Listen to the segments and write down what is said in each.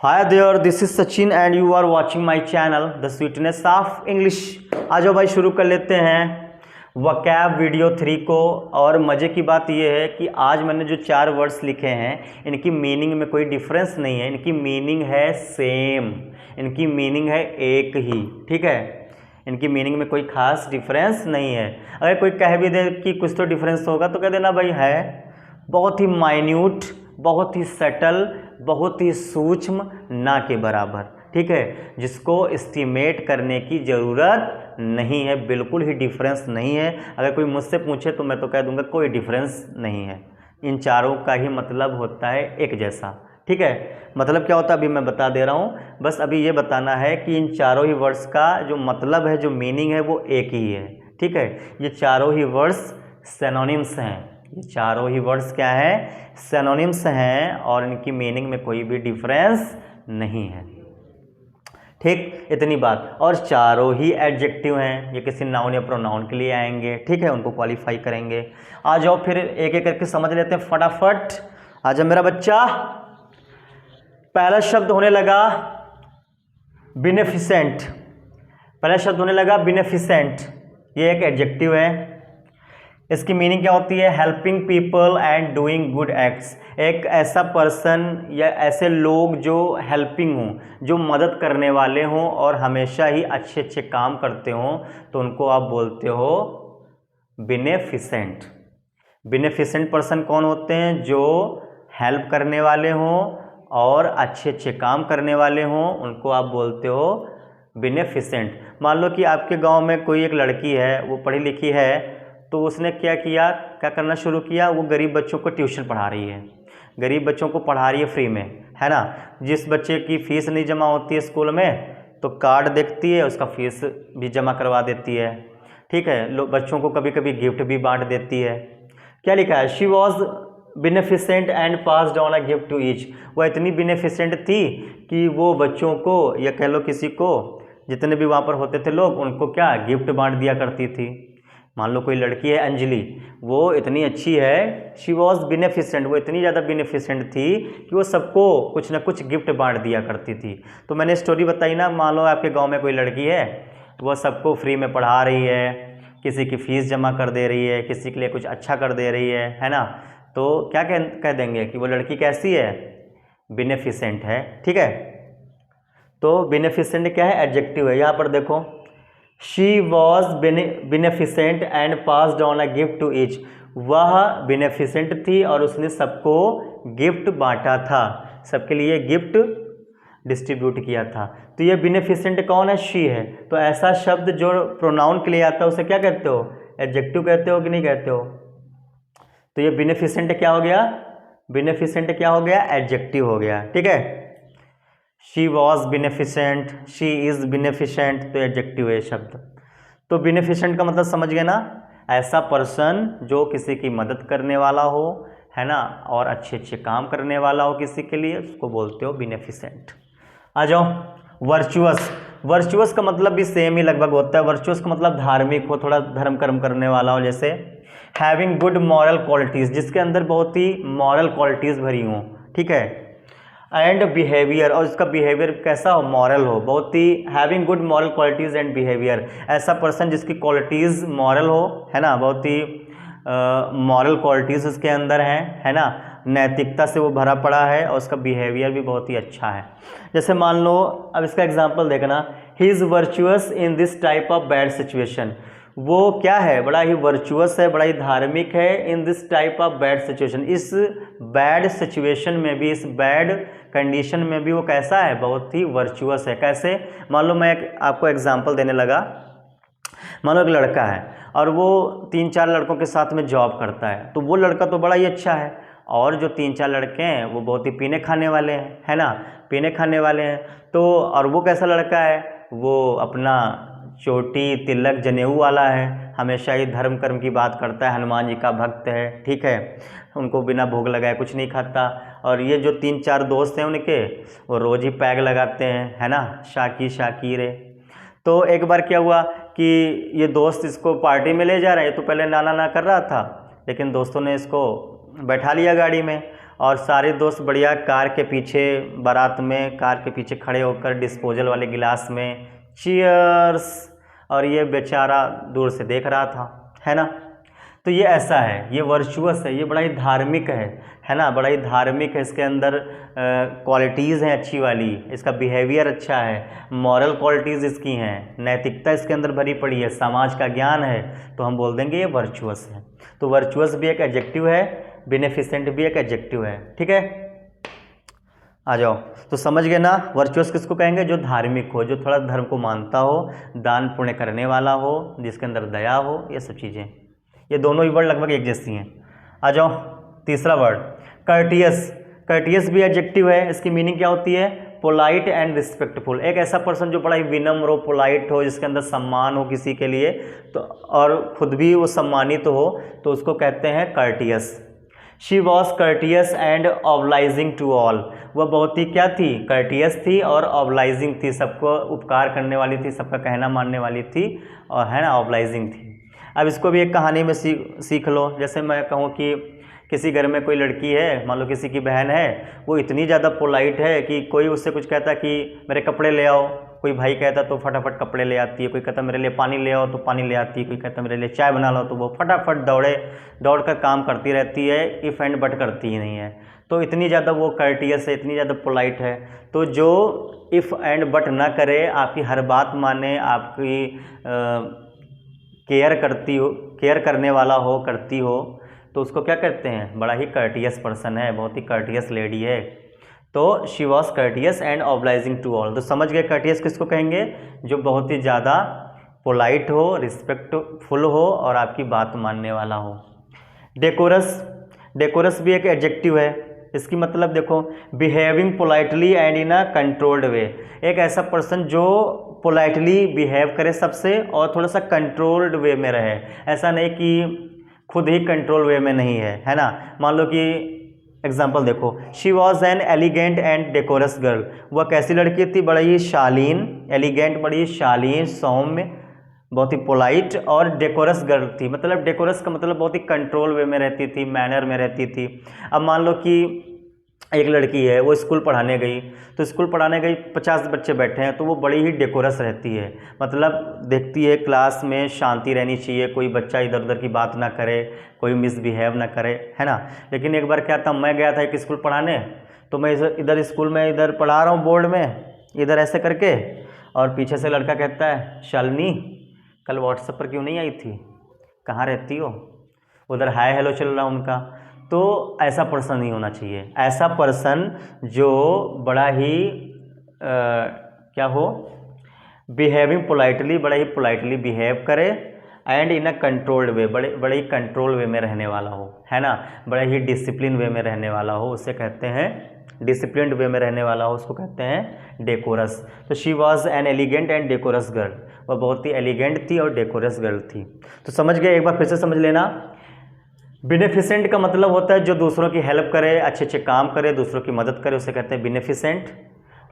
Hi there, this is Sachin and you are watching my channel the sweetness of English. आ जाओ भाई, शुरू कर लेते हैं वोकैब वीडियो 3 को। और मज़े की बात यह है कि आज मैंने जो 4 वर्ड्स लिखे हैं इनकी मीनिंग में कोई डिफरेंस नहीं है, इनकी मीनिंग है सेम, इनकी मीनिंग है एक ही। ठीक है, इनकी मीनिंग में कोई खास डिफरेंस नहीं है। अगर कोई कह भी दे कि कुछ तो डिफरेंस होगा तो कह देना भाई है, बहुत ही माइन्यूट, बहुत ही सटल, बहुत ही सूक्ष्म, ना के बराबर। ठीक है, जिसको एस्टिमेट करने की ज़रूरत नहीं है, बिल्कुल ही डिफरेंस नहीं है। अगर कोई मुझसे पूछे तो मैं तो कह दूंगा कोई डिफरेंस नहीं है। इन चारों का ही मतलब होता है एक जैसा। ठीक है, मतलब क्या होता है अभी मैं बता दे रहा हूँ। बस अभी ये बताना है कि इन चारों ही वर्ड्स का जो मतलब है, जो मीनिंग है, वो एक ही है। ठीक है, ये चारों ही वर्ड्स सिनोनिम्स हैं। ये चारों ही वर्ड्स क्या है? सिनोनिम्स हैं, और इनकी मीनिंग में कोई भी डिफरेंस नहीं है। ठीक, इतनी बात। और चारों ही एडजेक्टिव हैं, ये किसी नाउन या प्रोनाउन के लिए आएंगे। ठीक है, उनको क्वालिफाई करेंगे। आ जाओ फिर एक एक करके समझ लेते हैं फटाफट। आ जाओ मेरा बच्चा। पहला शब्द होने लगा बेनिफिसेंट। पहला शब्द होने लगा बेनिफिसेंट। ये एक एडजेक्टिव है। इसकी मीनिंग क्या होती है? Helping people and doing good acts. एक ऐसा पर्सन या ऐसे लोग जो हेल्पिंग हों, जो मदद करने वाले हों और हमेशा ही अच्छे अच्छे काम करते हों, तो उनको आप बोलते हो बेनिफिसेंट। बेनिफिसेंट पर्सन कौन होते हैं? जो हेल्प करने वाले हों और अच्छे अच्छे काम करने वाले हों, उनको आप बोलते हो बेनिफिसेंट। मान लो कि आपके गांव में कोई एक लड़की है, वो पढ़ी लिखी है, तो उसने क्या किया, क्या करना शुरू किया? वो गरीब बच्चों को ट्यूशन पढ़ा रही है, गरीब बच्चों को पढ़ा रही है फ्री में, है ना। जिस बच्चे की फ़ीस नहीं जमा होती है स्कूल में, तो कार्ड देखती है, उसका फ़ीस भी जमा करवा देती है। ठीक है, बच्चों को कभी कभी गिफ्ट भी बांट देती है। क्या लिखा है? She was beneficent and passed on a gift to each. वो इतनी बेनिफिसेंट थी कि वो बच्चों को, या कह लो किसी को, जितने भी वहाँ पर होते थे लोग, उनको क्या गिफ्ट बांट दिया करती थी। मान लो कोई लड़की है अंजलि, वो इतनी अच्छी है, शी वॉज बेनिफिसेंट, वो इतनी ज़्यादा बेनिफिसेंट थी कि वो सबको कुछ ना कुछ गिफ्ट बांट दिया करती थी। तो मैंने स्टोरी बताई ना, मान लो आपके गांव में कोई लड़की है, वो सबको फ्री में पढ़ा रही है, किसी की फ़ीस जमा कर दे रही है, किसी के लिए कुछ अच्छा कर दे रही है ना। तो क्या कह देंगे कि वो लड़की कैसी है? बेनिफिसेंट है। ठीक है, तो बेनिफिसेंट क्या है? एडजेक्टिव है। यहाँ पर देखो, she was beneficent and passed on a gift to each. वह बेनिफिसेंट थी और उसने सबको गिफ्ट बांटा था, सबके लिए गिफ्ट डिस्ट्रीब्यूट किया था। तो ये बेनिफिसेंट कौन है? शी है। तो ऐसा शब्द जो प्रोनाउन के लिए आता है उसे क्या कहते हो? एडजेक्टिव कहते हो कि नहीं कहते हो? तो ये बेनिफिसेंट क्या हो गया? बेनिफिसेंट क्या हो गया? एडजेक्टिव हो गया। ठीक है, she was beneficent, she is beneficent, तो एडजेक्टिव है शब्द। तो बेनिफिसेंट का मतलब समझ गए ना? ऐसा पर्सन जो किसी की मदद करने वाला हो, है ना, और अच्छे अच्छे काम करने वाला हो किसी के लिए, उसको बोलते हो बेनिफिसेंट। आ जाओ वर्चुअस। वर्चुअस का मतलब भी सेम ही लगभग होता है। वर्चुअस का मतलब धार्मिक हो, थोड़ा धर्म कर्म करने वाला हो, जैसे हैविंग गुड मॉरल क्वालिटीज़, जिसके अंदर बहुत ही मॉरल क्वालिटीज़ भरी हों। ठीक है, एंड बिहेवियर, और इसका बिहेवियर कैसा हो? मॉरल हो, बहुत ही having good moral qualities and behaviour. ऐसा पर्सन जिसकी क्वालिटीज़ मॉरल हो, है ना, बहुत ही मॉरल क्वालिटीज़ उसके अंदर हैं, है ना, नैतिकता से वो भरा पड़ा है, और उसका बिहेवियर भी बहुत ही अच्छा है। जैसे मान लो, अब इसका एग्जांपल देखना, he is virtuous in this type of bad situation. वो क्या है? बड़ा ही वर्चुअस है, बड़ा ही धार्मिक है। In this type of bad situation, इस बैड सिचुएशन में भी, इस बैड कंडीशन में भी वो कैसा है? बहुत ही वर्चुअस है। कैसे? मान लो मैं आपको एग्जांपल देने लगा। मान लो एक लड़का है और वो 3-4 लड़कों के साथ में जॉब करता है, तो वो लड़का तो बड़ा ही अच्छा है, और जो 3-4 लड़के हैं वो बहुत ही पीने खाने वाले हैं, है ना, पीने खाने वाले हैं। तो और वो कैसा लड़का है? वो अपना चोटी तिलक जनेऊ वाला है, हमेशा ही धर्म कर्म की बात करता है, हनुमान जी का भक्त है। ठीक है, उनको बिना भोग लगाए कुछ नहीं खाता। और ये जो 3-4 दोस्त हैं उनके, वो रोज़ ही पैग लगाते हैं, है ना, शाकी शाकीरे। तो एक बार क्या हुआ कि ये दोस्त इसको पार्टी में ले जा रहे हैं। तो पहले ना ना ना कर रहा था, लेकिन दोस्तों ने इसको बैठा लिया गाड़ी में, और सारे दोस्त बढ़िया कार के पीछे, बारात में कार के पीछे खड़े होकर डिस्पोजल वाले गिलास में चीयर्स, और ये बेचारा दूर से देख रहा था, है ना। तो ये ऐसा है, ये वर्चुअस है, ये बड़ा ही धार्मिक है ना, बड़ा ही धार्मिक है। इसके अंदर क्वालिटीज़ हैं अच्छी वाली, इसका बिहेवियर अच्छा है, मॉरल क्वालिटीज़ इसकी हैं, नैतिकता इसके अंदर भरी पड़ी है, समाज का ज्ञान है, तो हम बोल देंगे ये वर्चुअस है। तो वर्चुअस भी एक एडजेक्टिव है, बेनिफिसेंट भी एक एडजेक्टिव है, ठीक है। आ जाओ, तो समझ गए ना, वर्चुअस किसको कहेंगे? जो धार्मिक हो, जो थोड़ा धर्म को मानता हो, दान पुण्य करने वाला हो, जिसके अंदर दया हो, ये सब चीज़ें। ये दोनों ही वर्ड लगभग एक जैसी हैं। आ जाओ, तीसरा वर्ड कर्टियस। कर्टियस भी एडजेक्टिव है। इसकी मीनिंग क्या होती है? Polite and respectful. एक ऐसा पर्सन जो बड़ा ही विनम्र हो, पोलाइट हो, जिसके अंदर सम्मान हो किसी के लिए, तो और खुद भी वो सम्मानित हो, तो उसको कहते हैं courteous. She was courteous and obliging to all. वह बहुत ही क्या थी? कर्टियस थी और ऑब्लाइजिंग थी, सबको उपकार करने वाली थी, सबका कहना मानने वाली थी, और है ना, ऑब्लाइजिंग थी। अब इसको भी एक कहानी में सीख लो। जैसे मैं कहूँ कि किसी घर में कोई लड़की है, मान लो किसी की बहन है, वो इतनी ज़्यादा पोलाइट है कि कोई उससे कुछ कहता कि मेरे कपड़े ले आओ, कोई भाई कहता तो फटाफट कपड़े ले आती है, कोई कहता मेरे लिए पानी ले आओ तो पानी ले आती है, कोई कहता मेरे लिए चाय बना लो तो वो फटाफट दौड़ कर काम करती रहती है, इफ़ एंड बट करती ही नहीं है। तो इतनी ज़्यादा वो कर्टियस है, इतनी ज़्यादा पोलाइट है। तो जो इफ़ एंड बट ना करे, आपकी हर बात माने, आपकी केयर करती हो, केयर करने वाला हो, करती हो, तो उसको क्या कहते हैं? बड़ा ही कर्टियस पर्सन है, बहुत ही कर्टियस लेडी है। तो she was courteous and obliging to all. तो समझ गए कर्टियस किसको कहेंगे? जो बहुत ही ज़्यादा पोलाइट हो, रिस्पेक्टफुल हो और आपकी बात मानने वाला हो। डेकोरस। डेकोरस भी एक एडजेक्टिव है। इसकी मतलब देखो, behaving politely and in a controlled way. एक ऐसा पर्सन जो पोलाइटली बिहेव करे सबसे और थोड़ा सा कंट्रोल्ड वे में रहे। ऐसा नहीं कि खुद ही कंट्रोल वे में नहीं है ना। मान लो कि एग्जाम्पल देखो, she was an elegant and decorous girl. वह कैसी लड़की थी? बड़ी ही शालीन, एलिगेंट बड़ी शालीन, सौम्य, बहुत ही पोलाइट, और डेकोरस गर्ल थी। मतलब डेकोरस का मतलब बहुत ही कंट्रोल वे में रहती थी, मैनर में रहती थी। अब मान लो कि एक लड़की है, वो स्कूल पढ़ाने गई, तो स्कूल पढ़ाने गई, 50 बच्चे बैठे हैं, तो वो बड़ी ही डेकोरस रहती है। मतलब देखती है क्लास में शांति रहनी चाहिए, कोई बच्चा इधर उधर की बात ना करे, कोई मिसबिहेव ना करे, है ना। लेकिन एक बार क्या था, मैं गया था एक स्कूल पढ़ाने, तो मैं इधर स्कूल में इधर पढ़ा रहा हूँ बोर्ड में, इधर ऐसे करके, और पीछे से लड़का कहता है, शालिनी कल व्हाट्सएप पर क्यों नहीं आई थी, कहाँ रहती हो? उधर हाय हेलो चल रहा उनका। तो ऐसा पर्सन नहीं होना चाहिए। ऐसा पर्सन जो बड़ा ही क्या हो, बिहेविंग पोलाइटली, बड़ा ही पोलाइटली बिहेव करे, and in a controlled way, बड़े ही कंट्रोल वे में रहने वाला हो, है ना, बड़े ही डिसिप्लिन वे में रहने वाला हो, उसे कहते हैं डिसिप्लिन्ड वे में रहने वाला हो, उसको कहते हैं डेकोरस। तो she was an elegant and decorous girl. वह बहुत ही एलिगेंट थी और डेकोरस गर्ल थी। तो समझ गए? एक बार फिर से समझ लेना। बेनिफिसेंट का मतलब होता है जो दूसरों की हेल्प करे, अच्छे अच्छे काम करे, दूसरों की मदद करे, उसे कहते हैं बेनिफिसेंट।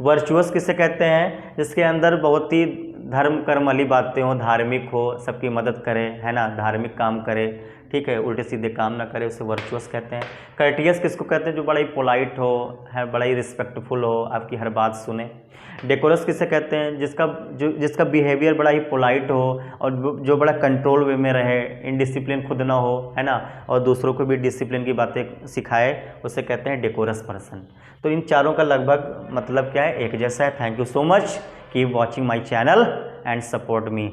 वर्चुअस किसे कहते हैं? जिसके अंदर बहुत ही धर्म कर्म वाली बातें हो, धार्मिक हो, सबकी मदद करे, है ना, धार्मिक काम करे, ठीक है, उल्टे सीधे काम ना करे, उसे वर्चुअस कहते हैं। कर्टियस किसको कहते हैं? जो बड़ा ही पोलाइट हो, है, बड़ा ही रिस्पेक्टफुल हो, आपकी हर बात सुने। डेकोरस किसे कहते हैं? जिसका बिहेवियर बड़ा ही पोलाइट हो और जो बड़ा कंट्रोल वे में रहे, इनडिसिप्लिन खुद ना हो, है ना, और दूसरों को भी डिसिप्लिन की बातें सिखाए, उसे कहते हैं डेकोरस पर्सन। तो इन चारों का लगभग मतलब क्या है? एक जैसा है। Thank you so much, keep watching my channel and support me.